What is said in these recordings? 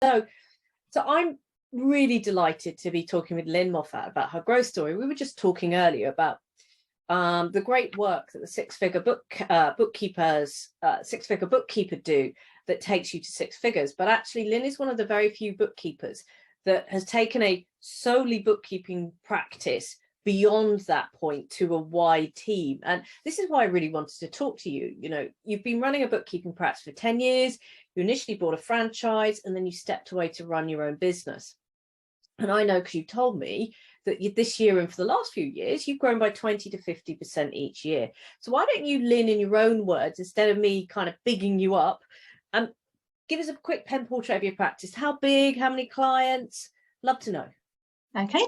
So I'm really delighted to be talking with Lynne Moffat about her growth story. We were just talking earlier about the great work that the six-figure bookkeeper do that takes you to six figures. But actually, Lynne is one of the very few bookkeepers that has taken a solely bookkeeping practice beyond that point to a wide team. And this is why I really wanted to talk to you. You know, you've been running a bookkeeping practice for 10 years. You initially bought a franchise and then you stepped away to run your own business. And I know, because you told me that this year and for the last few years, you've grown by 20 to 50% each year. So why don't you, Lynne, in your own words, instead of me kind of bigging you up, give us a quick pen portrait of your practice. How big, how many clients? Love to know. Okay.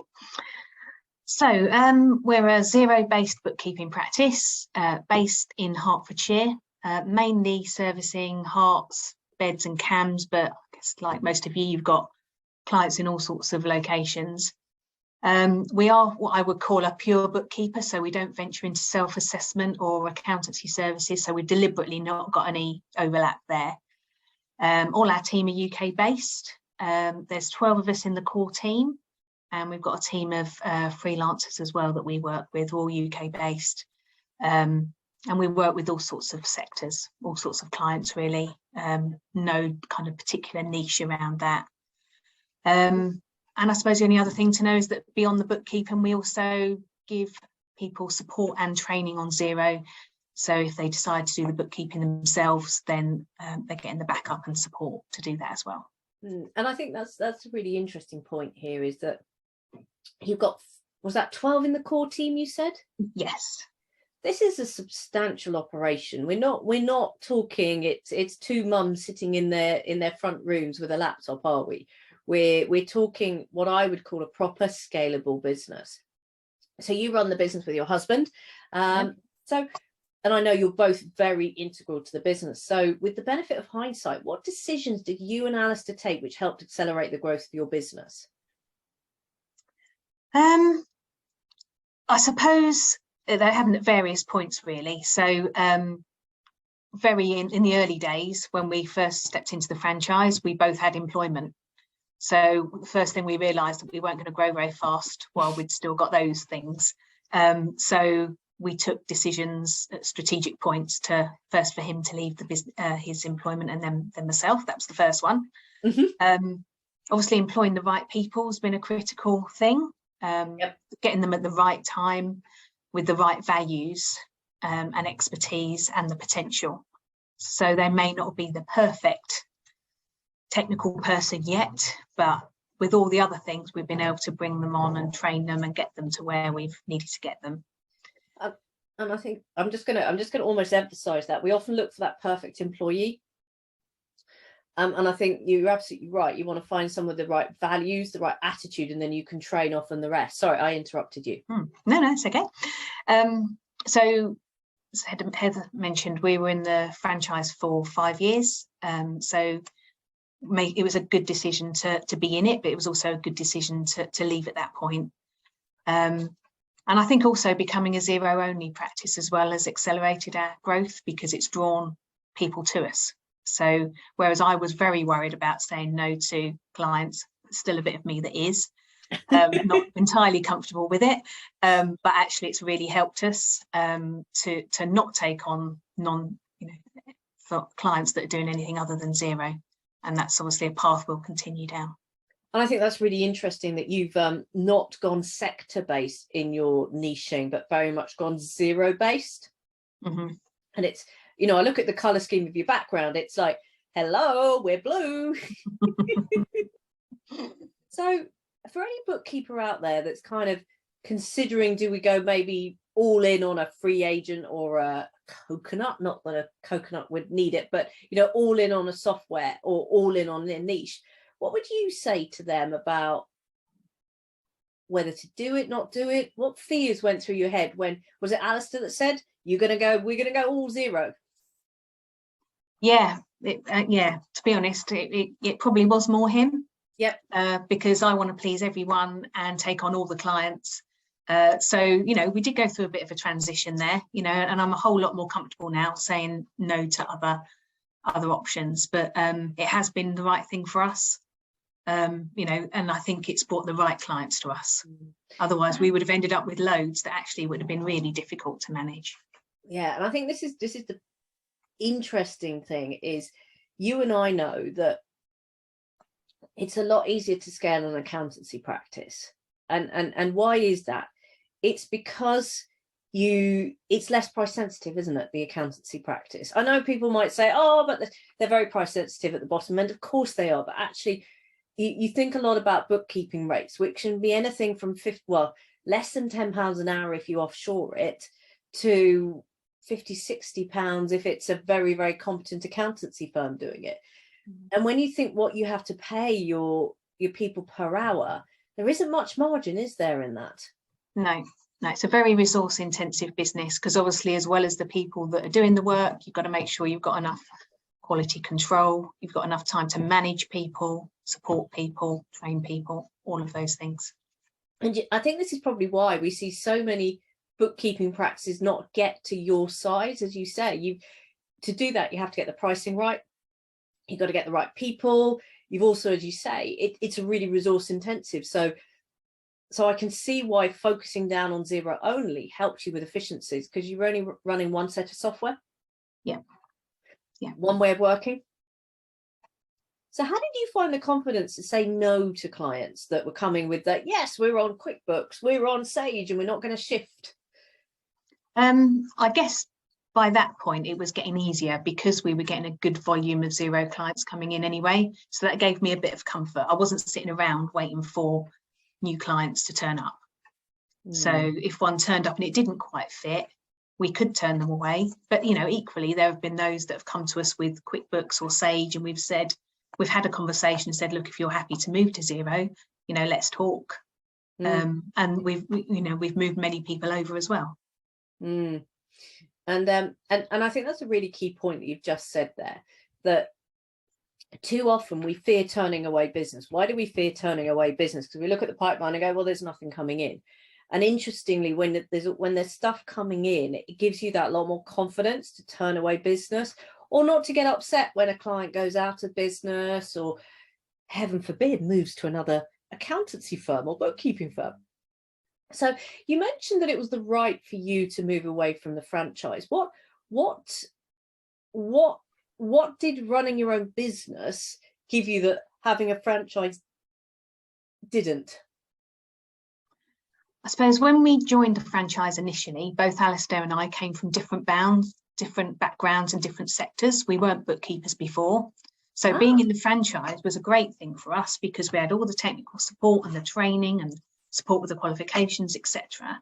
So we're a Xero-based bookkeeping practice based in Hertfordshire, mainly servicing hearts, beds and cams, but I guess like most of you, you've got clients in all sorts of locations. We are what I would call a pure bookkeeper, so we don't venture into self-assessment or accountancy services, so we've deliberately not got any overlap there. All our team are UK based. There's 12 of us in the core team, and we've got a team of freelancers as well that we work with, all UK based. And we work with all sorts of sectors, all sorts of clients really, no kind of particular niche around that. And I suppose the only other thing to know is that beyond the bookkeeping, we also give people support and training on Xero. So if they decide to do the bookkeeping themselves, then they're getting the backup and support to do that as well. And I think that's a really interesting point here, is that you've got, was that 12 in the core team you said? Yes. This is a substantial operation. We're not talking it's two mums sitting in their front rooms with a laptop, are we? We're talking what I would call a proper scalable business. So you run the business with your husband. And I know you're both very integral to the business. So with the benefit of hindsight, what decisions did you and Alistair take which helped accelerate the growth of your business? I suppose they happened at various points really. So very in the early days, when we first stepped into the franchise, we both had employment. So the first thing we realised that we weren't going to grow very fast while we'd still got those things. So we took decisions at strategic points to first for him to leave the business, his employment, and then myself. That was the first one. Obviously, employing the right people has been a critical thing. Getting them at the right time with the right values and expertise and the potential. So they may not be the perfect technical person yet, but with all the other things, we've been able to bring them on and train them and get them to where we've needed to get them. And I think I'm just gonna almost emphasize that we often look for that perfect employee. And I think you're absolutely right. You want to find someone with the right values, the right attitude, and then you can train off on the rest. Sorry, I interrupted you. No, it's okay. So as Heather mentioned, we were in the franchise for 5 years. So it was a good decision to be in it, but it was also a good decision to leave at that point. And I think also becoming a Xero-only practice as well has accelerated our growth because it's drawn people to us. So whereas I was very worried about saying no to clients, still a bit of me that is, not entirely comfortable with it, but actually it's really helped us to not take on for clients that are doing anything other than Xero. And that's obviously a path we'll continue down. And I think that's really interesting that you've not gone sector-based in your niching, but very much gone Xero-based. And it's, I look at the colour scheme of your background, it's like, hello, we're blue. So for any bookkeeper out there that's kind of considering, do we go maybe all in on a free agent or a coconut, not that a coconut would need it, but, all in on a software or all in on their niche, what would you say to them about whether to do it, not do it? What fears went through your head when, was it Alistair that said, we're going to go all Xero? Yeah, to be honest, it probably was more him. Because I want to please everyone and take on all the clients. So, we did go through a bit of a transition there, and I'm a whole lot more comfortable now saying no to other options, but it has been the right thing for us. you know, and I think it's brought the right clients to us. Otherwise we would have ended up with loads that actually would have been really difficult to manage. Yeah, and I think this is the interesting thing is, you and I know that it's a lot easier to scale an accountancy practice. And why is that? It's because it's less price sensitive, isn't it, the accountancy practice? I know people might say, oh, but they're very price sensitive at the bottom end. Of course they are, but actually you think a lot about bookkeeping rates, which can be anything from less than £10 an hour if you offshore it, to £50–60 if it's a very, very competent accountancy firm doing it. And when you think what you have to pay your people per hour, there isn't much margin, is there, in that? No, it's a very resource intensive business, because obviously, as well as the people that are doing the work, you've got to make sure you've got enough quality control, you've got enough time to manage people, support people, train people, all of those things. And I think this is probably why we see so many bookkeeping practices not get to your size. As you say, to do that, you have to get the pricing right. You've got to get the right people. You've also, as you say, it's a really resource intensive. So I can see why focusing down on Xero only helps you with efficiencies, because you're only running one set of software. Yeah. One way of working. So how did you find the confidence to say no to clients that were coming with that, yes, we're on QuickBooks, we're on Sage, and we're not going to shift? I guess by that point it was getting easier, because we were getting a good volume of Xero clients coming in anyway. So that gave me a bit of comfort. I wasn't sitting around waiting for new clients to turn up. So if one turned up and it didn't quite fit, we could turn them away. But, you know, equally, there have been those that have come to us with QuickBooks or Sage, and we've had a conversation and said, look, if you're happy to move to Xero, you know, let's talk. And we've moved many people over as well. And I think that's a really key point that you've just said there, that too often we fear turning away business. Why do we fear turning away business? Because we look at the pipeline and go, well, there's nothing coming in. And interestingly, when there's stuff coming in, it gives you that lot more confidence to turn away business, or not to get upset when a client goes out of business, or heaven forbid moves to another accountancy firm or bookkeeping firm. So you mentioned that it was the right for you to move away from the franchise. What did running your own business give you that having a franchise didn't? I suppose when we joined the franchise initially, both Alistair and I came from different backgrounds and different sectors. We weren't bookkeepers before. So being in the franchise was a great thing for us, because we had all the technical support and the training and support with the qualifications, etc.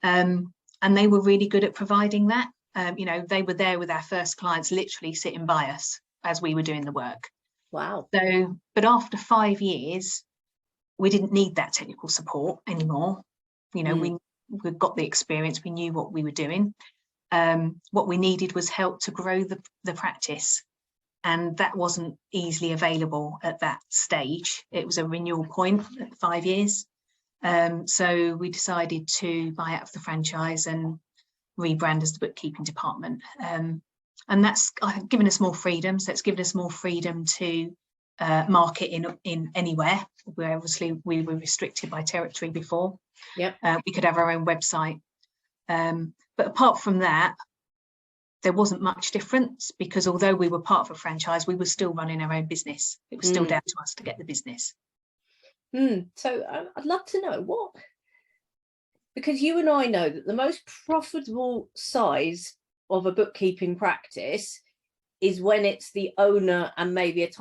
And they were really good at providing that. You know, they were there with our first clients, literally sitting by us as we were doing the work. Wow. So, but after 5 years, we didn't need that technical support anymore. You know, we got the experience, we knew what we were doing. What we needed was help to grow the practice. And that wasn't easily available at that stage. It was a renewal point at 5 years. So we decided to buy out of the franchise and rebrand as the Bookkeeping Department. And that's given us more freedom. So it's given us more freedom to market in anywhere, where obviously we were restricted by territory before. Yep. We could have our own website. But apart from that, there wasn't much difference, because although we were part of a franchise, we were still running our own business. It was still down to us to get the business. So I'd love to know because you and I know that the most profitable size of a bookkeeping practice is when it's the owner and maybe a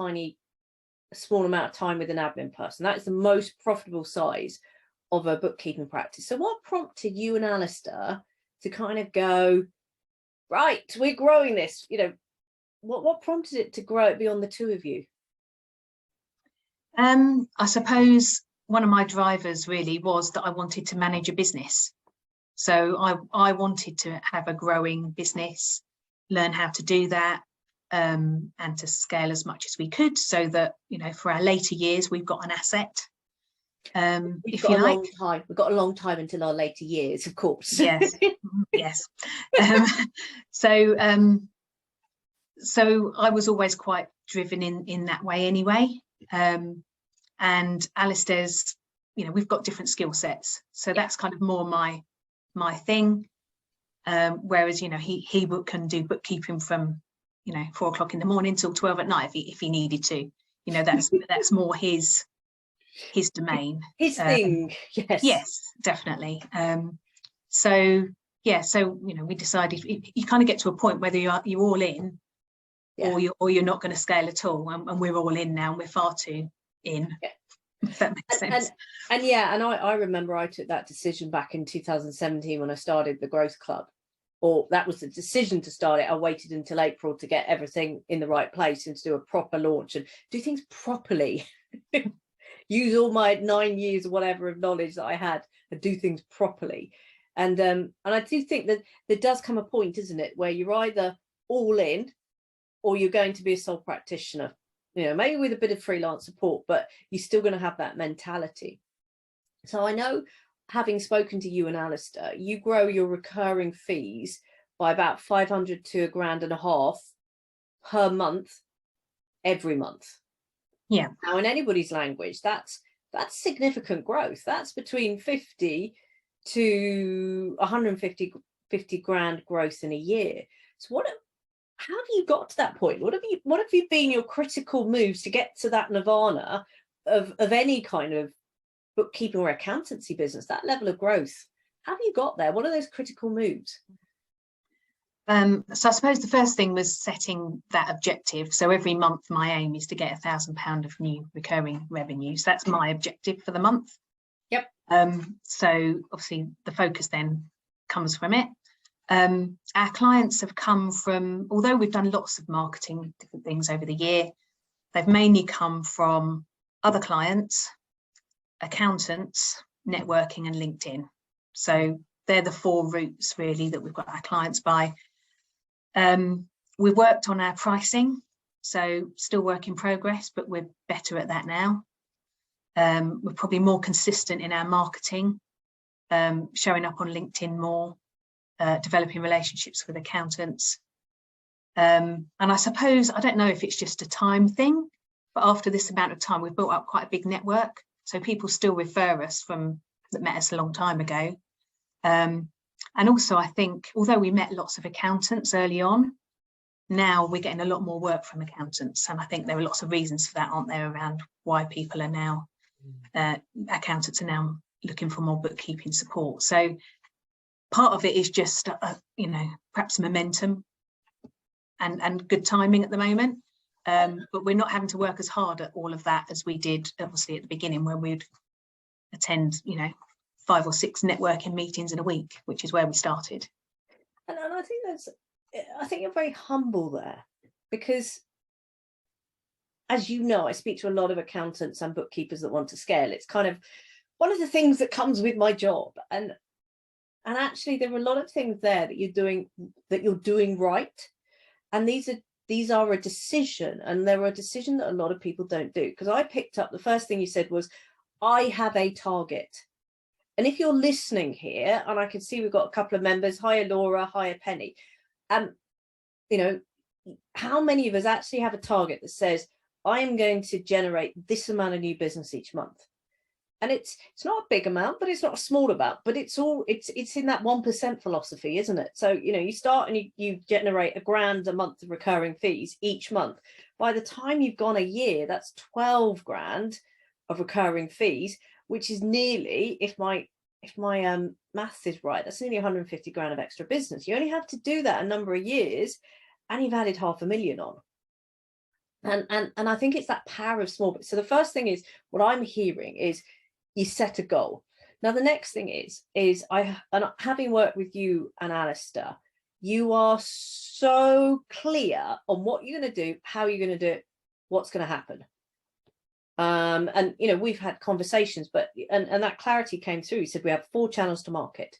small amount of time with an admin person. That is the most profitable size of a bookkeeping practice. So what prompted you and Alistair to kind of go, right, we're growing this? You know, what prompted it to grow it beyond the two of you? I suppose one of my drivers really was that I wanted to manage a business. So I wanted to have a growing business, learn how to do that, and to scale as much as we could, so that, you know, for our later years, we've got an asset. We've got a long time until our later years, of course. Yes, yes. So I was always quite driven in that way anyway. and Alistair's, we've got different skill sets, so that's kind of more my thing. Whereas he can do bookkeeping from 4 o'clock in the morning till 12 at night if he needed to. That's more his domain, his thing. Yes, definitely. So we decided you kind of get to a point whether you're all in, or you're not going to scale at all, and we're all in now, and we're far too in. If that makes sense. And I remember I took that decision back in 2017 when I started the Growth Club, or that was the decision to start it. I waited until April to get everything in the right place and to do a proper launch and do things properly. Use all my 9 years or whatever of knowledge that I had and do things properly. And I do think that there does come a point, isn't it, where you're either all in or you're going to be a sole practitioner, maybe with a bit of freelance support, but you're still going to have that mentality. So I know, having spoken to you and Alistair, you grow your recurring fees by about 500 to £1,500 per month, every month. Yeah. Now, in anybody's language, that's significant growth. That's between 50 to 150 grand growth in a year. So how have you got to that point? What have you been your critical moves to get to that nirvana of any kind of bookkeeping or accountancy business, that level of growth? How have you got there? What are those critical moves? So I suppose the first thing was setting that objective. So every month my aim is to get £1,000 of new recurring revenue. So that's my objective for the month. Yep. So obviously the focus then comes from it. Our clients have come from, although we've done lots of marketing, different things over the year, they've mainly come from other clients, accountants, networking and LinkedIn. So they're the 4 routes really that we've got our clients by. We've worked on our pricing, so still work in progress, but we're better at that now. We're probably more consistent in our marketing, showing up on LinkedIn more, developing relationships with accountants. And I suppose, I don't know if it's just a time thing, but after this amount of time, we've built up quite a big network. So people still refer us that met us a long time ago. And also, I think, although we met lots of accountants early on, now we're getting a lot more work from accountants. And I think there are lots of reasons for that, aren't there, around why people are now, accountants are now looking for more bookkeeping support. So part of it is just, perhaps momentum and good timing at the moment. But we're not having to work as hard at all of that as we did, obviously, at the beginning, when we'd attend, 5 or 6 networking meetings in a week, which is where we started. And I think you're very humble there, because, as you know, I speak to a lot of accountants and bookkeepers that want to scale. It's kind of one of the things that comes with my job. And actually, there are a lot of things there that you're doing right. And these are a decision, and they're a decision that a lot of people don't do. Because I picked up, the first thing you said was, I have a target. And if you're listening here, and I can see we've got a couple of members, hiya Laura, hiya Penny, how many of us actually have a target that says, I'm going to generate this amount of new business each month? And it's not a big amount, but it's not a small amount, but it's in that 1% philosophy, isn't it? So, you start and you generate £1,000 a month of recurring fees each month. By the time you've gone a year, that's 12 grand of recurring fees, which is nearly, if my maths is right, that's nearly 150 grand of extra business. You only have to do that a number of years, and you've added £500,000 on. And I think it's that power of small. So the first thing is, what I'm hearing is, you set a goal. Now, the next thing is having worked with you and Alistair, you are so clear on what you're going to do, how you're going to do it, what's going to happen. And we've had conversations, but and that clarity came through. He said we have 4 channels to market: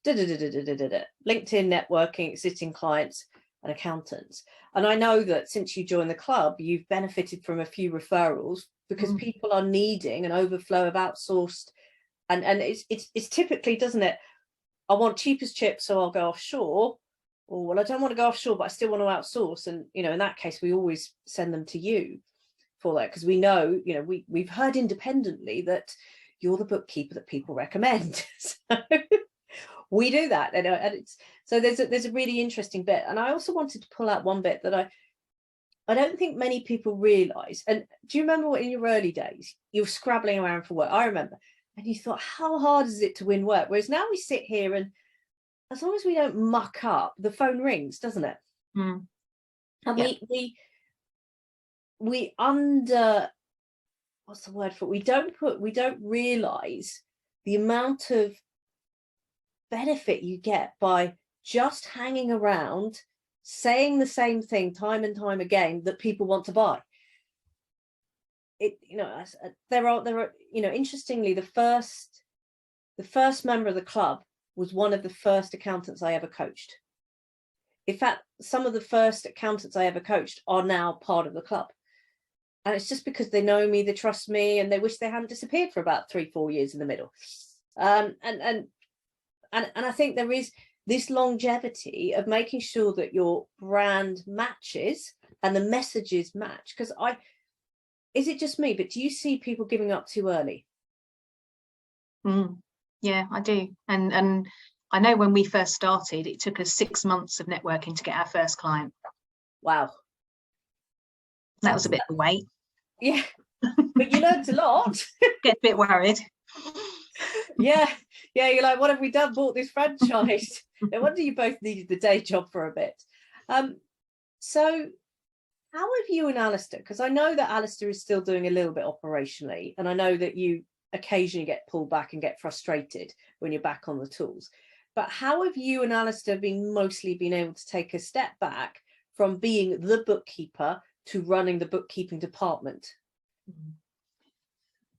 LinkedIn, networking, existing clients, and accountants. And I know that since you joined the club, you've benefited from a few referrals, because people are needing an overflow of outsourced, and it's typically, doesn't it, I want cheap as chips, so I'll go offshore, or, well, I don't want to go offshore, but I still want to outsource. And in that case, we always send them to you. for that, because we know, you know, we've heard independently that you're the bookkeeper that people recommend. So we do that, and it's, so there's a really interesting bit. And I also wanted to pull out one bit that I don't think many people realize. And do you remember what, in your early days, you were scrabbling around for work? I remember, and you thought, how hard is it to win work? Whereas now we sit here, and as long as we don't muck up, the phone rings, doesn't it? Mm. And Yeah. we under, what's the word for it? We don't realize the amount of benefit you get by just hanging around, saying the same thing time and time again that people want to buy. It, you know, there are, you know, interestingly, the first member of the club was one of the first accountants I ever coached. In fact, some of the first accountants I ever coached are now part of the club. And it's just because they know me, they trust me, and they wish they hadn't disappeared for about 3-4 years in the middle. And I think there is this longevity of making sure that your brand matches and the messages match. Because is it just me, but do you see people giving up too early? Yeah, I do. And I know when we first started, it took us 6 months of networking to get our first client. Wow. That was a bit of a wait. Yeah, but you learned a lot. Get a bit worried. Yeah, you're like, what have we done? Bought this franchise. No wonder you both needed the day job for a bit. So how have you and Alistair, because I know that Alistair is still doing a little bit operationally, and I know that you occasionally get pulled back and get frustrated when you're back on the tools, but how have you and Alistair mostly been able to take a step back from being the bookkeeper to running the bookkeeping department?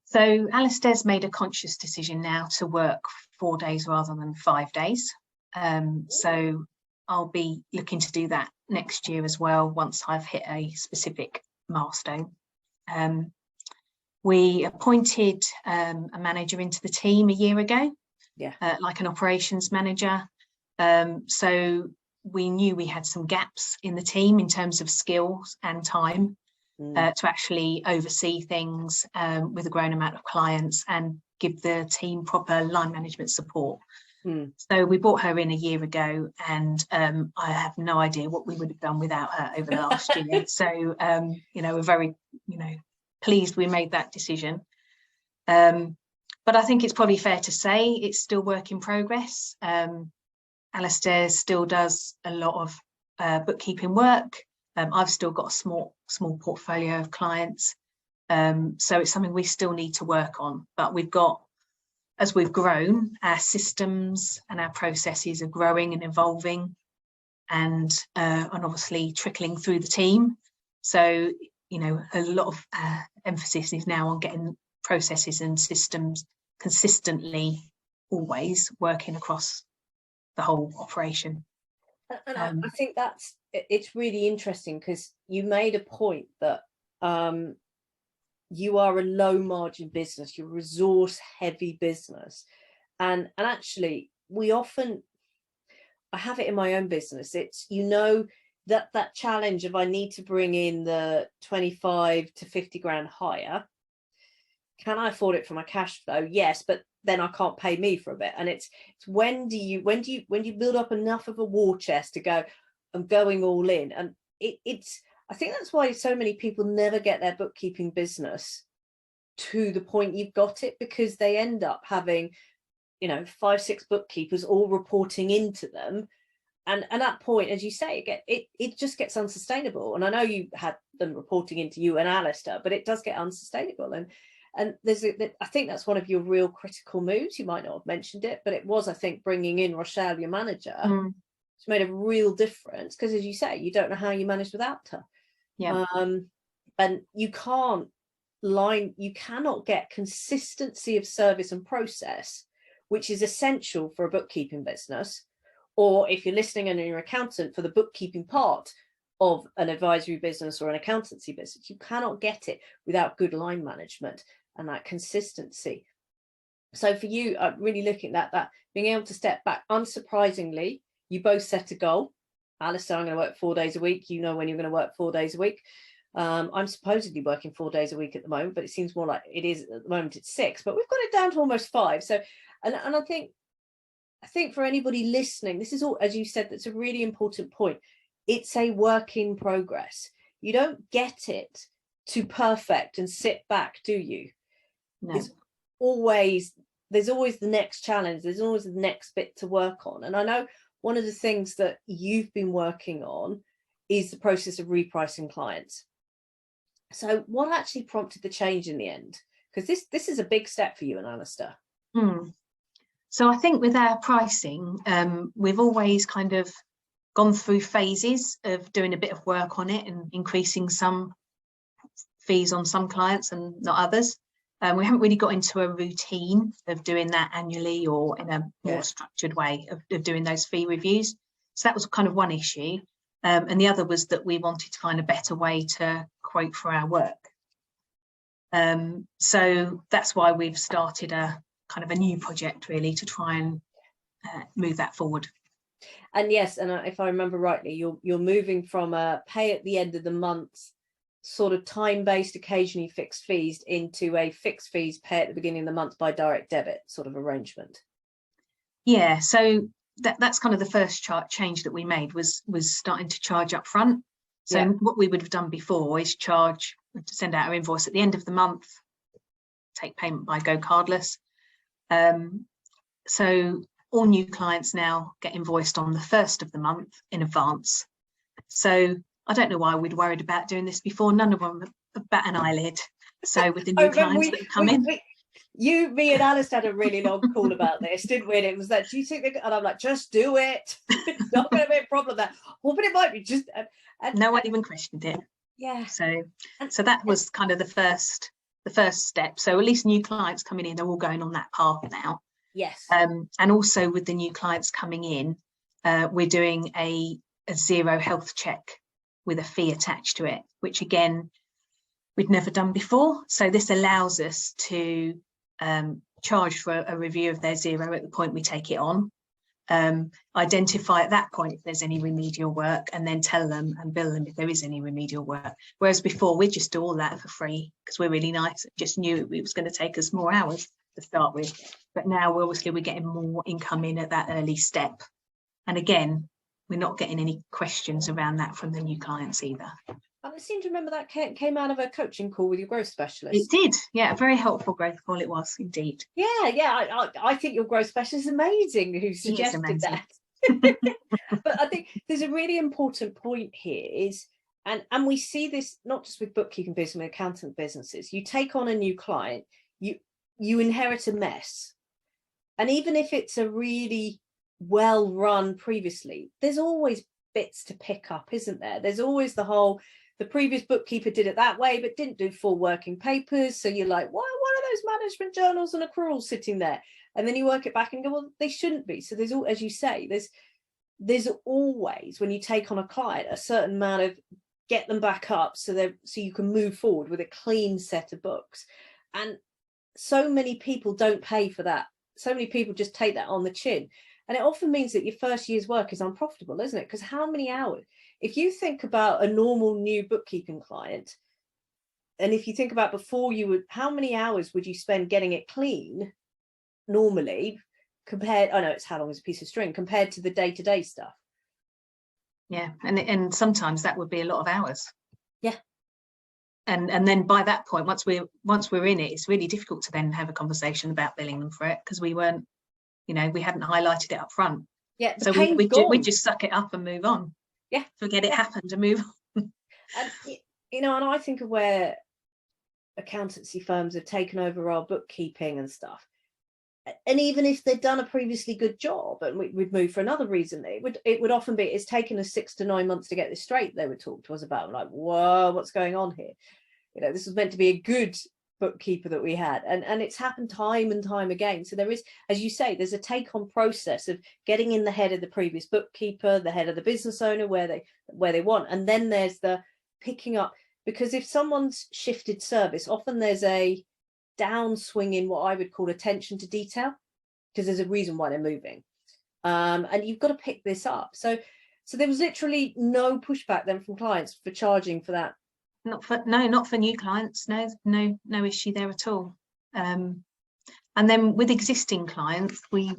So Alistair's made a conscious decision now to work 4 days rather than 5 days. So I'll be looking to do that next year as well, once I've hit a specific milestone. We appointed a manager into the team a year ago, like an operations manager. So we knew we had some gaps in the team in terms of skills and time to actually oversee things with a grown amount of clients and give the team proper line management support. So we brought her in a year ago, and I have no idea what we would have done without her over the last year. So, you know, we're very, you know, pleased we made that decision. But I think it's probably fair to say it's still work in progress. Alistair still does a lot of bookkeeping work. I've still got a small portfolio of clients. So it's something we still need to work on, but we've got, as we've grown, our systems and our processes are growing and evolving, and obviously trickling through the team. So, you know, a lot of emphasis is now on getting processes and systems consistently, always working across the whole operation. And I think it's really interesting, because you made a point that you are a low margin business, you're a resource heavy business, and actually I have it in my own business. It's, you know, that challenge of, I need to bring in the 25 to 50 grand hire. Can I afford it for my cash flow? Yes, but then I can't pay me for a bit. And it's when you build up enough of a war chest to go, I'm going all in. And I think that's why so many people never get their bookkeeping business to the point you've got it, because they end up having, you know, 5-6 bookkeepers all reporting into them. And at that point, as you say, it just gets unsustainable. And I know you had them reporting into you and Alistair, but it does get unsustainable. And I think that's one of your real critical moves. You might not have mentioned it, but it was, I think, bringing in Rochelle, your manager. It's made a real difference, because, as you say, you don't know how you managed without her. Yeah. And you cannot get consistency of service and process, which is essential for a bookkeeping business, or if you're listening and you're an accountant, for the bookkeeping part of an advisory business or an accountancy business. You cannot get it without good line management and that consistency. So for you, really looking at that, being able to step back, unsurprisingly, you both set a goal. Alistair, I'm going to work 4 days a week. You know when you're going to work 4 days a week. I'm supposedly working 4 days a week at the moment, but it seems more like it is at the moment. It's 6, but we've got it down to almost 5. So, and I think for anybody listening, this is all, as you said, that's a really important point. It's a work in progress. You don't get it to perfect and sit back, do you? No. There's always the next challenge. There's always the next bit to work on. And I know one of the things that you've been working on is the process of repricing clients. So what actually prompted the change in the end? Because this is a big step for you and Alistair. So I think with our pricing, we've always kind of gone through phases of doing a bit of work on it and increasing some fees on some clients and not others. We haven't really got into a routine of doing that annually or in a more structured way of doing those fee reviews. So that was kind of one issue. And the other was that we wanted to find a better way to quote for our work. So that's why we've started a kind of a new project really to try and move that forward. And yes, and if I remember rightly, you're moving from a pay at the end of the month sort of time-based, occasionally fixed fees into a fixed fees, pay at the beginning of the month by direct debit sort of arrangement. Yeah, so that's kind of the first change that we made was starting to charge up front. So what we would have done before is send out our invoice at the end of the month, take payment by Go Cardless. So all new clients now get invoiced on the 1st of the month in advance. So I don't know why we'd worried about doing this before. None of them bat an eyelid. So with the new clients that come in. Me and Alice had a really long call about this, didn't we? And it was that, do you think and I'm like, just do it. It's not going to be a problem there. Well, but it might be just. No one even questioned it. Yeah. So that was kind of the first step. So at least new clients coming in, they're all going on that path now. Yes. And also with the new clients coming in, we're doing a zero health check with a fee attached to it, which again, we'd never done before. So this allows us to charge for a review of their zero at the point we take it on, identify at that point if there's any remedial work, and then tell them and bill them if there is any remedial work. Whereas before we'd just do all that for free because we're really nice, just knew it was going to take us more hours to start with. But now we're getting more income in at that early step. And again, we're not getting any questions around that from the new clients either. I seem to remember that came out of a coaching call with your growth specialist. It did, yeah, a very helpful growth call it was indeed. Yeah, I think your growth specialist is amazing who suggested that. But I think there's a really important point here is, and we see this not just with bookkeeping business, with accountant businesses. You take on a new client, you inherit a mess. And even if it's a really well run previously, there's always bits to pick up, isn't there? There's always the previous bookkeeper did it that way, but didn't do full working papers. So you're like, why are those management journals and accruals sitting there? And then you work it back and go, well, they shouldn't be. So there's all, as you say, there's always, when you take on a client, a certain amount of get them back up so you can move forward with a clean set of books. And so many people don't pay for that. So many people just take that on the chin. And it often means that your first year's work is unprofitable, isn't it? Because how many hours? If you think about a normal new bookkeeping client, and if you think about before how many hours would you spend getting it clean normally compared, I know it's how long is a piece of string, compared to the day-to-day stuff? Yeah, and sometimes that would be a lot of hours. Yeah. And then by that point, once we're in it, it's really difficult to then have a conversation about billing them for it because we weren't, we hadn't highlighted it up front. Yeah. So we just suck it up and move on. Yeah. Forget it happened and move on. And I think of where accountancy firms have taken over our bookkeeping and stuff. And even if they'd done a previously good job and we'd move for another reason, it would often be, it's taken us 6 to 9 months to get this straight. They would talk to us about, like, whoa, what's going on here? This was meant to be a good bookkeeper that we had, and it's happened time and time again. So there is, as you say, there's a take-on process of getting in the head of the previous bookkeeper, the head of the business owner, where they want, and then there's the picking up, because if someone's shifted service, often there's a downswing in what I would call attention to detail, because there's a reason why they're moving, and you've got to pick this up. So there was literally no pushback then from clients for charging for that not for new clients. No issue there at all. And then with existing clients, I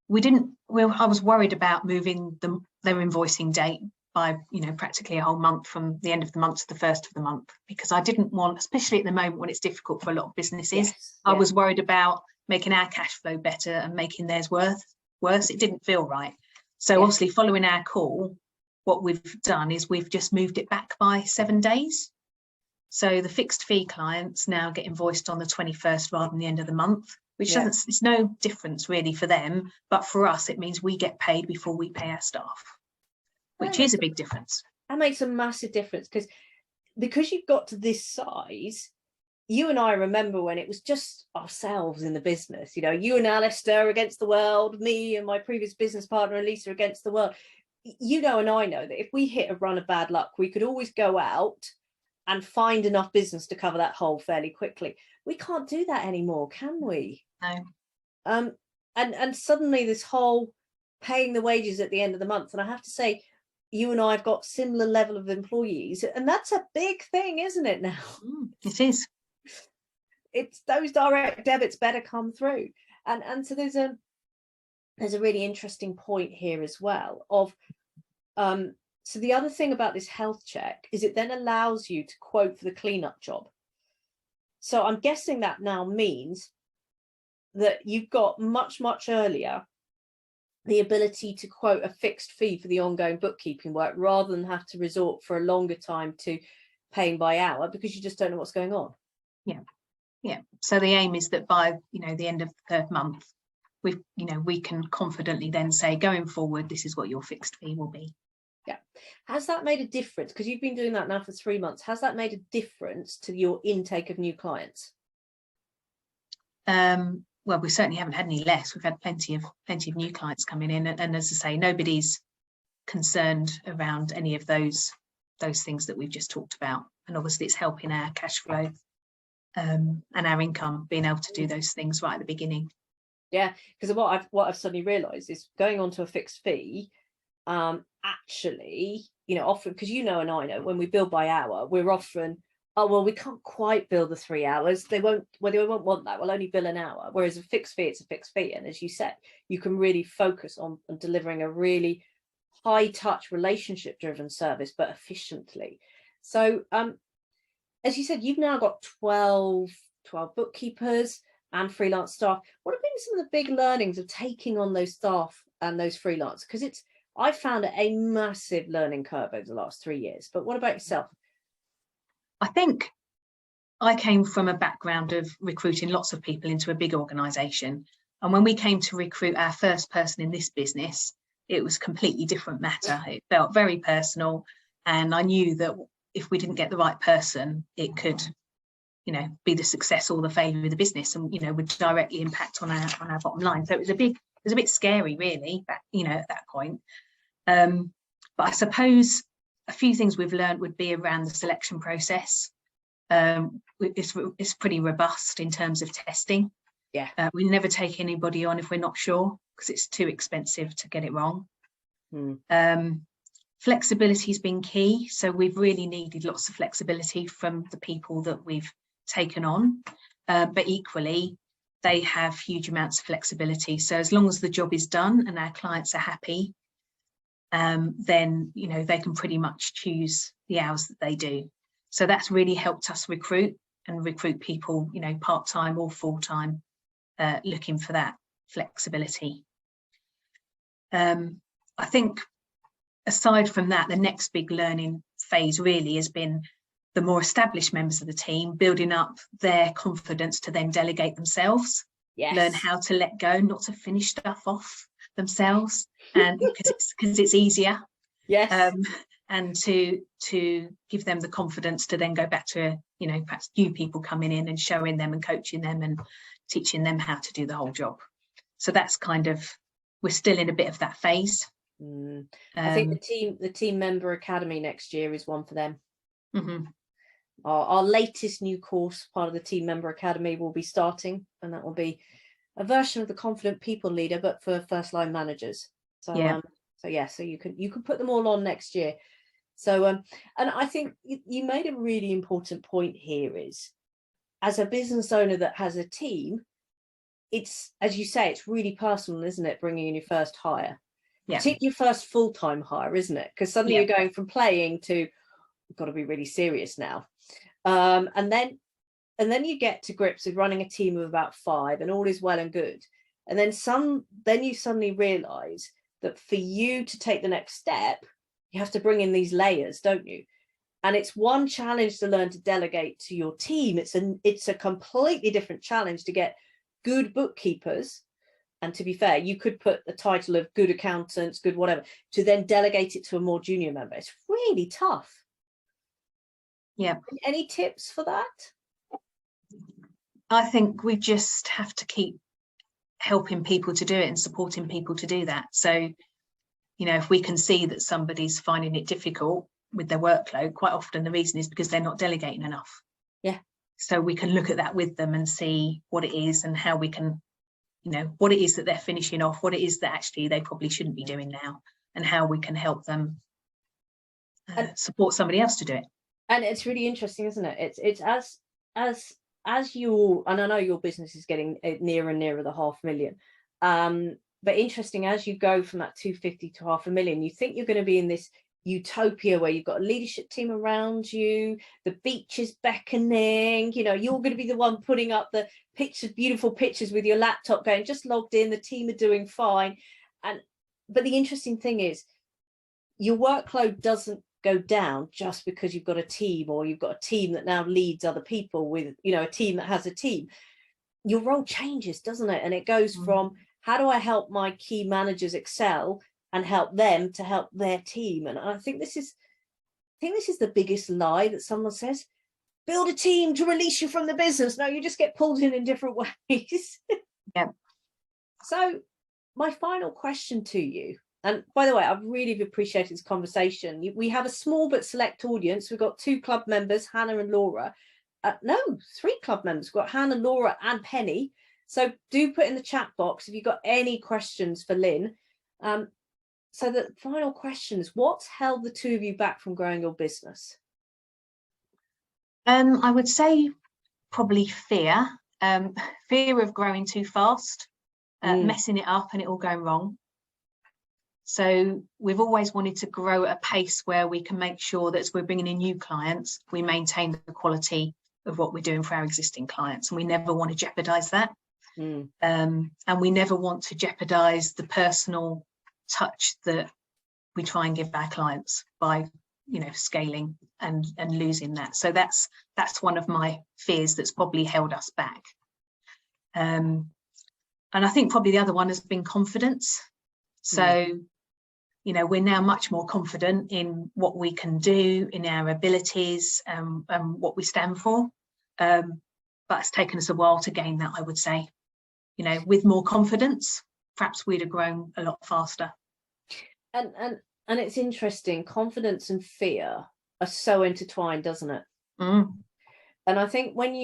was worried about moving their invoicing date by, practically a whole month, from the end of the month to the first of the month, because I didn't want, especially at the moment when it's difficult for a lot of businesses, I was worried about making our cash flow better and making theirs worse. It didn't feel right. So obviously, following our call, what we've done is we've just moved it back by 7 days. So the fixed fee clients now get invoiced on the 21st rather than the end of the month, which it's no difference really for them, but for us it means we get paid before we pay our staff, which is a big difference. That makes a massive difference, because you've got to this size. You and I remember when it was just ourselves in the business, you and Alistair against the world, me and my previous business partner Elisa against the world. And I know that if we hit a run of bad luck, we could always go out and find enough business to cover that hole fairly quickly. We can't do that anymore, can we? No. And suddenly this whole paying the wages at the end of the month, and I have to say, you and I have got similar level of employees, and that's a big thing, isn't it now? It is. It's those direct debits better come through. And so there's a really interesting point here as well of so the other thing about this health check is it then allows you to quote for the cleanup job. So I'm guessing that now means that you've got much earlier the ability to quote a fixed fee for the ongoing bookkeeping work, rather than have to resort for a longer time to paying by hour, because you just don't know what's going on. Yeah. So the aim is that by the end of the third month, we can confidently then say, going forward, this is what your fixed fee will be. Yeah. Has that made a difference? Because you've been doing that now for 3 months. Has that made a difference to your intake of new clients? Well, we certainly haven't had any less. We've had plenty of new clients coming in, and as I say, nobody's concerned around any of those things that we've just talked about. And obviously, it's helping our cash flow and our income, being able to do those things right at the beginning. Yeah, because what I've suddenly realised is going on to a fixed fee. Actually, often, because and I know when we bill by hour, we're often, we can't quite bill the 3 hours. They won't want that. We'll only bill an hour. Whereas a fixed fee, it's a fixed fee. And as you said, you can really focus on delivering a really high touch relationship driven service, but efficiently. So, as you said, you've now got 12 bookkeepers and freelance staff. What have been some of the big learnings of taking on those staff and those freelance? Because I found it a massive learning curve over the last 3 years. But what about yourself? I think I came from a background of recruiting lots of people into a big organisation. And when we came to recruit our first person in this business, it was a completely different matter. It felt very personal. And I knew that if we didn't get the right person, it could, be the success or the failure of the business, and, would directly impact on our bottom line. So it was a bit scary, really, at that point. But I suppose a few things we've learned would be around the selection process. It's pretty robust in terms of testing. Yeah. We never take anybody on if we're not sure, because it's too expensive to get it wrong. Flexibility has been key. So we've really needed lots of flexibility from the people that we've taken on. But equally, they have huge amounts of flexibility. So as long as the job is done and our clients are happy, then they can pretty much choose the hours that they do. So that's really helped us recruit people, part-time or full-time, looking for that flexibility. I think aside from that, the next big learning phase really has been the more established members of the team building up their confidence to then delegate themselves. Yes. Learn how to let go, not to finish stuff off themselves, and because it's easier. Yes. And to give them the confidence to then go back to perhaps new people coming in and showing them and coaching them and teaching them how to do the whole job. So that's we're still in a bit of that phase. I think the team member academy next year is one for them. Mm-hmm. Our latest new course, part of the team member academy, will be starting, and that will be a version of the confident people leader, but for first line managers. So yeah. So you can put them all on next year. So and I think you made a really important point here, is as a business owner that has a team, it's, as you say, it's really personal, isn't it, bringing in your first hire, particularly your first full-time hire, isn't it? Because suddenly you're going from playing to, we've got to be really serious now. And then you get to grips with running a team of about 5 and all is well and good. And then you suddenly realize that for you to take the next step, you have to bring in these layers, don't you? And it's one challenge to learn to delegate to your team. It's a completely different challenge to get good bookkeepers. And to be fair, you could put the title of good accountants, good whatever, to then delegate it to a more junior member. It's really tough. Yeah. Any tips for that? I think we just have to keep helping people to do it and supporting people to do that. So, you know, if we can see that somebody's finding it difficult with their workload, quite often the reason is because they're not delegating enough. Yeah. So we can look at that with them and see what it is and how we can, you know, what it is that they're finishing off, what it is that actually they probably shouldn't be doing now, and how we can help them support somebody else to do it. And it's really interesting, isn't it? It's as you, and I know your business is getting nearer and nearer the 500,000, but interesting, as you go from that 250 to 500,000, you think you're going to be in this utopia where you've got a leadership team around you, the beach is beckoning, you know, you're going to be the one putting up the pictures, beautiful pictures with your laptop going, just logged in, the team are doing fine. But the interesting thing is your workload doesn't go down just because you've got a team, or you've got a team that now leads other people with, you know, a team that has a team. Your role changes, doesn't it? And it goes from, how do I help my key managers excel and help them to help their team? And I think this is the biggest lie that someone says, build a team to release you from the business. No, you just get pulled in different ways. Yeah. So my final question to you, and by the way, I've really appreciated this conversation. We have a small but select audience. We've got 2 club members, Hannah and Laura. No, 3 club members. We've got Hannah, Laura and Penny. So do put in the chat box if you've got any questions for Lynne. So the final question is, what's held the 2 of you back from growing your business? I would say probably fear. Fear of growing too fast, messing it up and it all going wrong. So we've always wanted to grow at a pace where we can make sure that as we're bringing in new clients, we maintain the quality of what we're doing for our existing clients. And we never want to jeopardize that. And we never want to jeopardize the personal touch that we try and give our clients by, you know, scaling and losing that. So that's one of my fears that's probably held us back. And I think probably the other one has been confidence. So, you know, we're now much more confident in what we can do, in our abilities, and what we stand for. But it's taken us a while to gain that, I would say. You know, with more confidence, perhaps we'd have grown a lot faster. And it's interesting, confidence and fear are so intertwined, doesn't it? And I think when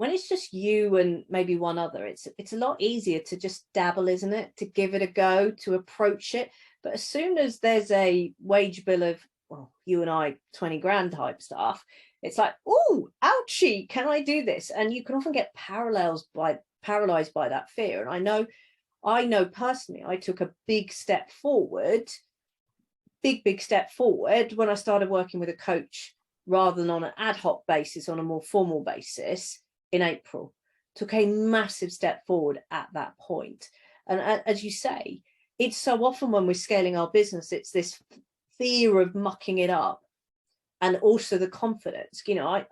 it's just you and maybe one other, it's a lot easier to just dabble, isn't it? To give it a go, to approach it. But as soon as there's a wage bill of, well, you and I, 20 grand type stuff, it's like, oh, ouchie, can I do this? And you can often get paralyzed by that fear. And I know personally, I took a big step forward when I started working with a coach rather than on an ad hoc basis, on a more formal basis in April. Took a massive step forward at that point. And as you say, it's so often when we're scaling our business, it's this fear of mucking it up, and also the confidence. You know,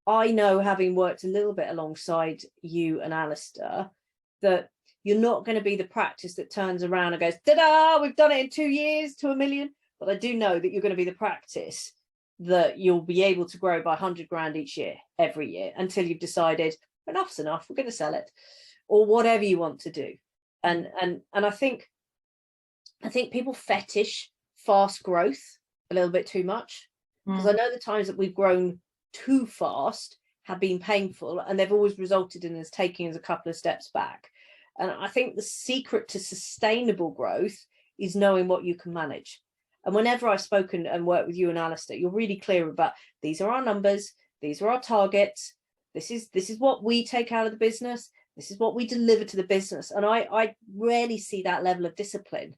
I know, having worked a little bit alongside you and Alistair, that you're not going to be the practice that turns around and goes, ta-da, we've done it in 2 years to 1 million. But I do know that you're going to be the practice that you'll be able to grow by 100 grand each year, every year, until you've decided enough's enough, we're going to sell it, or whatever you want to do. And I think people fetish fast growth a little bit too much, because I know the times that we've grown too fast have been painful, and they've always resulted in us taking us a couple of steps back. And I think the secret to sustainable growth is knowing what you can manage. And whenever I've spoken and worked with you and Alistair, you're really clear about, these are our numbers, these are our targets, this is what we take out of the business, this is what we deliver to the business. And I rarely see that level of discipline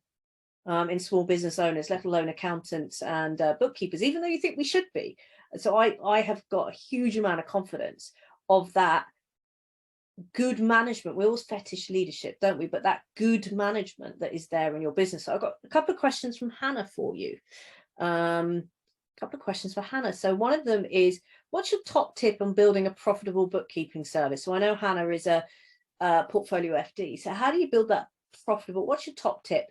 in small business owners, let alone accountants and bookkeepers, even though you think we should be. So I have got a huge amount of confidence of that good management. We always fetish leadership, don't we? But that good management that is there in your business. So I've got a couple of questions from Hannah for you. A couple of questions for Hannah. So one of them is, what's your top tip on building a profitable bookkeeping service? So I know Hannah is a portfolio FD. So how do you build that profitable? What's your top tip?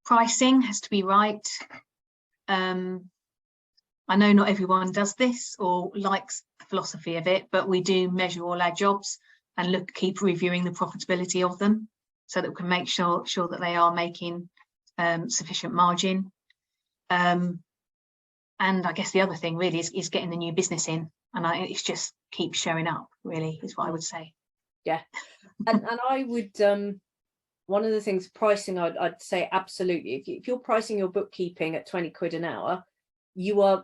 Pricing has to be right. I know not everyone does this or likes the philosophy of it, but we do measure all our jobs and keep reviewing the profitability of them so that we can make sure that they are making sufficient margin. And I guess the other thing really is getting the new business in, and it's just keep showing up, really, is what I would say. Yeah. and I would one of the things, pricing, I'd say absolutely. If you're pricing your bookkeeping at 20 quid an hour, you were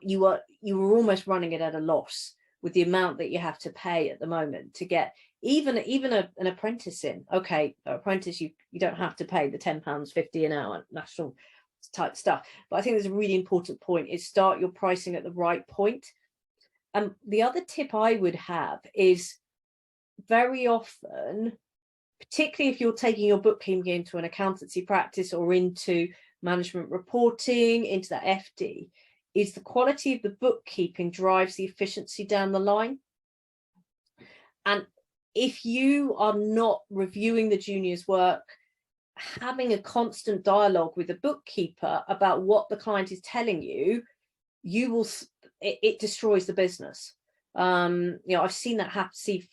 almost running it at a loss with the amount that you have to pay at the moment to get even an apprentice in. Okay, apprentice, you don't have to pay the £10.50 an hour national type stuff, but I think there's a really important point is start your pricing at the right point. And the other tip I would have is, very often, particularly if you're taking your bookkeeping into an accountancy practice or into management reporting, into that FD, is the quality of the bookkeeping drives the efficiency down the line. And if you are not reviewing the junior's work, having a constant dialogue with the bookkeeper about what the client is telling you, it destroys the business. I've seen that see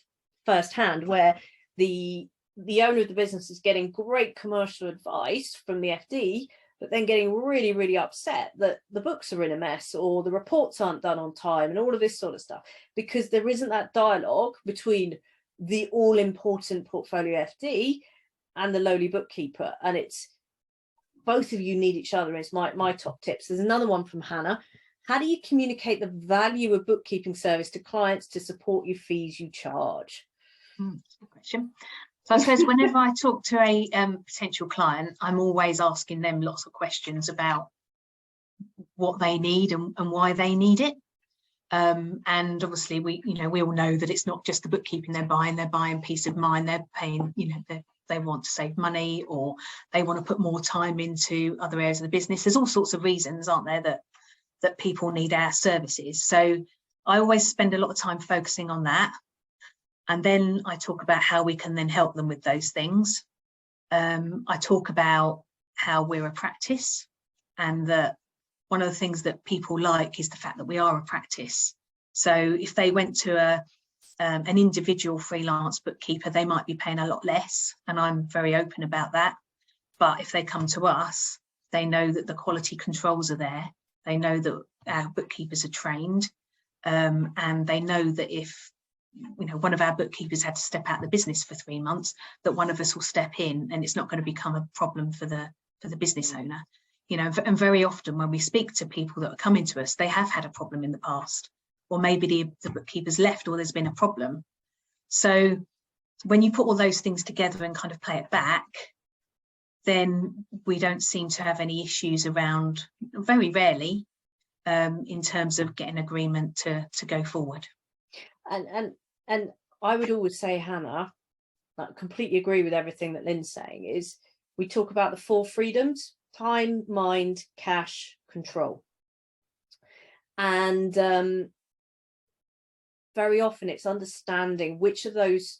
firsthand, where the owner of the business is getting great commercial advice from the FD, but then getting really, really upset that the books are in a mess or the reports aren't done on time and all of this sort of stuff, because there isn't that dialogue between the all-important portfolio FD and the lowly bookkeeper. And it's both of you need each other is my top tips. There's another one from Hannah. How do you communicate the value of bookkeeping service to clients to support your fees you charge? Good question. So I suppose whenever I talk to a potential client, I'm always asking them lots of questions about what they need and why they need it. And obviously we all know that it's not just the bookkeeping they're buying peace of mind, they're paying, they want to save money, or they want to put more time into other areas of the business. There's all sorts of reasons, aren't there, that people need our services. So I always spend a lot of time focusing on that. And then I talk about how we can then help them with those things. I talk about how we're a practice, and that one of the things that people like is the fact that we are a practice. So if they went to an individual freelance bookkeeper, they might be paying a lot less, and I'm very open about that. But if they come to us, they know that the quality controls are there. They know that our bookkeepers are trained, and they know that if one of our bookkeepers had to step out of the business for 3 months, that one of us will step in, and it's not going to become a problem for the business owner. And very often when we speak to people that are coming to us, they have had a problem in the past, or maybe the bookkeeper's left, or there's been a problem. So when you put all those things together and kind of play it back, then we don't seem to have any issues around, very rarely, in terms of getting agreement to go forward. And I would always say, Hannah, I completely agree with everything that Lynne's saying, is we talk about the 4 freedoms: time, mind, cash, control. And very often it's understanding which of those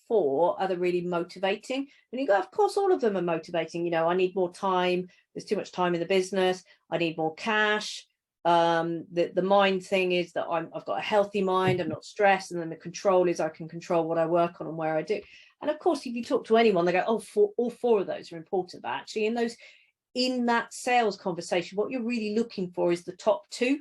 4 are the really motivating. And you go, of course, all of them are motivating. I need more time. There's too much time in the business. I need more cash. The mind thing is that I've got a healthy mind, I'm not stressed, and then the control is I can control what I work on and where I do. And of course, if you talk to anyone, they go, all 4 of those are important. But actually in that sales conversation, what you're really looking for is the top 2,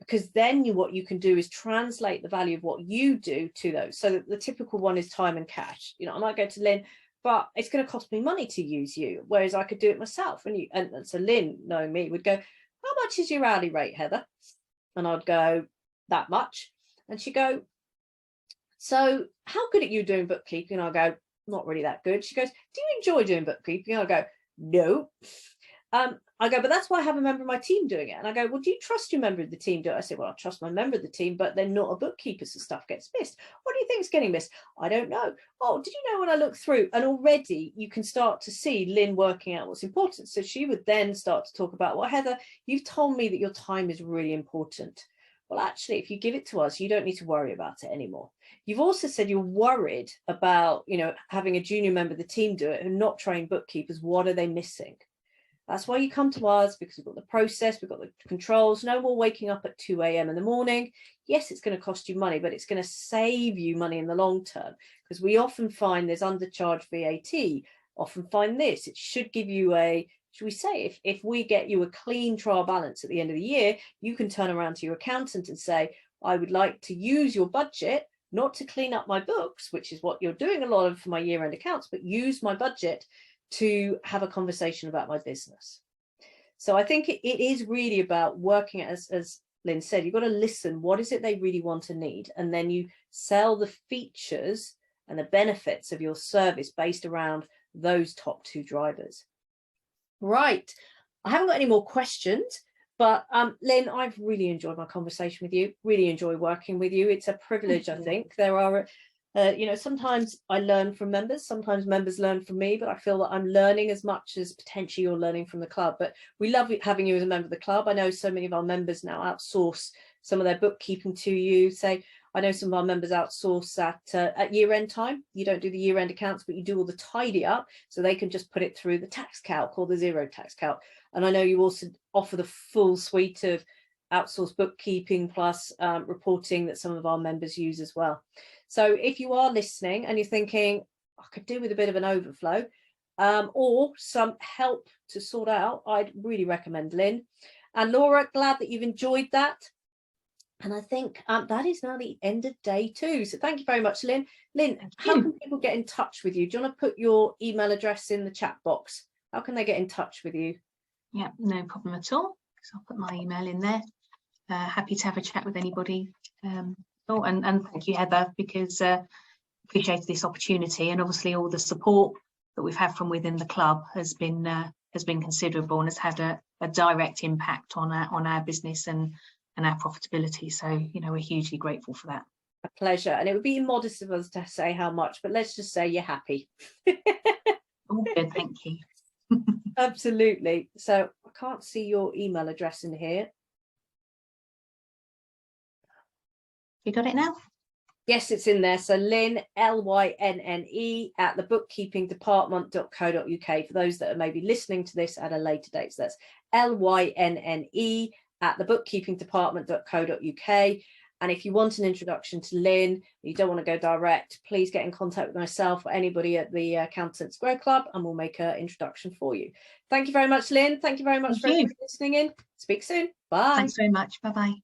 because then what you can do is translate the value of what you do to those. So the typical one is time and cash. I might go to Lynne, but it's going to cost me money to use you, whereas I could do it myself. And so Lynn, knowing me, would go, how much is your hourly rate, Heather? And I'd go, that much. And she'd go, so how good are you doing bookkeeping? I'll go, not really that good. She goes, do you enjoy doing bookkeeping? I'll go, no. I go, but that's why I have a member of my team doing it. And I go, well, do you trust your member of the team? I say, well, I trust my member of the team, but they're not a bookkeeper, so stuff gets missed. What do you think is getting missed? I don't know. Oh, did you know when I look through? And already you can start to see Lynn working out what's important. So she would then start to talk about, well, Heather, you've told me that your time is really important. Well, actually, if you give it to us, you don't need to worry about it anymore. You've also said you're worried about, having a junior member of the team do it and not trained bookkeepers. What are they missing? That's why you come to us, because we've got the process, we've got the controls. No more waking up at 2 a.m. in the morning. Yes, it's going to cost you money, but it's going to save you money in the long term, because we often find there's undercharged VAT, often find this. It should give you should we say, if we get you a clean trial balance at the end of the year, you can turn around to your accountant and say, I would like to use your budget, not to clean up my books, which is what you're doing a lot of for my year-end accounts, but use my budget to have a conversation about my business. So I think it is really about working, as Lynn said, you've got to listen. What is it they really want and need? And then you sell the features and the benefits of your service based around those top two drivers. Right. I haven't got any more questions, but Lynn, I've really enjoyed my conversation with you, really enjoy working with you. It's a privilege, I think. There are sometimes I learn from members, sometimes members learn from me, but I feel that I'm learning as much as potentially you're learning from the club. But we love having you as a member of the club. I know so many of our members now outsource some of their bookkeeping to you. I know some of our members outsource at year-end time. You don't do the year-end accounts, but you do all the tidy up, so they can just put it through the tax calc or the zero tax calc. And I know you also offer the full suite of outsourced bookkeeping plus reporting that some of our members use as well. So if you are listening and you're thinking, I could do with a bit of an overflow or some help to sort out, I'd really recommend Lynn. And Laura, glad that you've enjoyed that. And I think that is now the end of day 2. So thank you very much, Lynn. Lynn, how can people get in touch with you? Do you want to put your email address in the chat box? How can they get in touch with you? Yeah, no problem at all. So I'll put my email in there. Happy to have a chat with anybody. And thank you, Heather, because appreciated this opportunity, and obviously all the support that we've had from within the club has been considerable and has had a direct impact on our business and our profitability. So we're hugely grateful for that. A pleasure, and it would be immodest of us to say how much, but let's just say you're happy. All good, thank you. Absolutely. So I can't see your email address in here. You got it now? Yes, it's in there. So Lynne, Lynne at thebookkeepingdepartment.co.uk for those that are maybe listening to this at a later date. So that's Lynne at thebookkeepingdepartment.co.uk. And if you want an introduction to Lynne, you don't want to go direct, please get in contact with myself or anybody at the Accountants Grow Club, and we'll make an introduction for you. Thank you very much, Lynne. Thank you very much for listening in. Speak soon. Bye. Thanks very much. Bye-bye.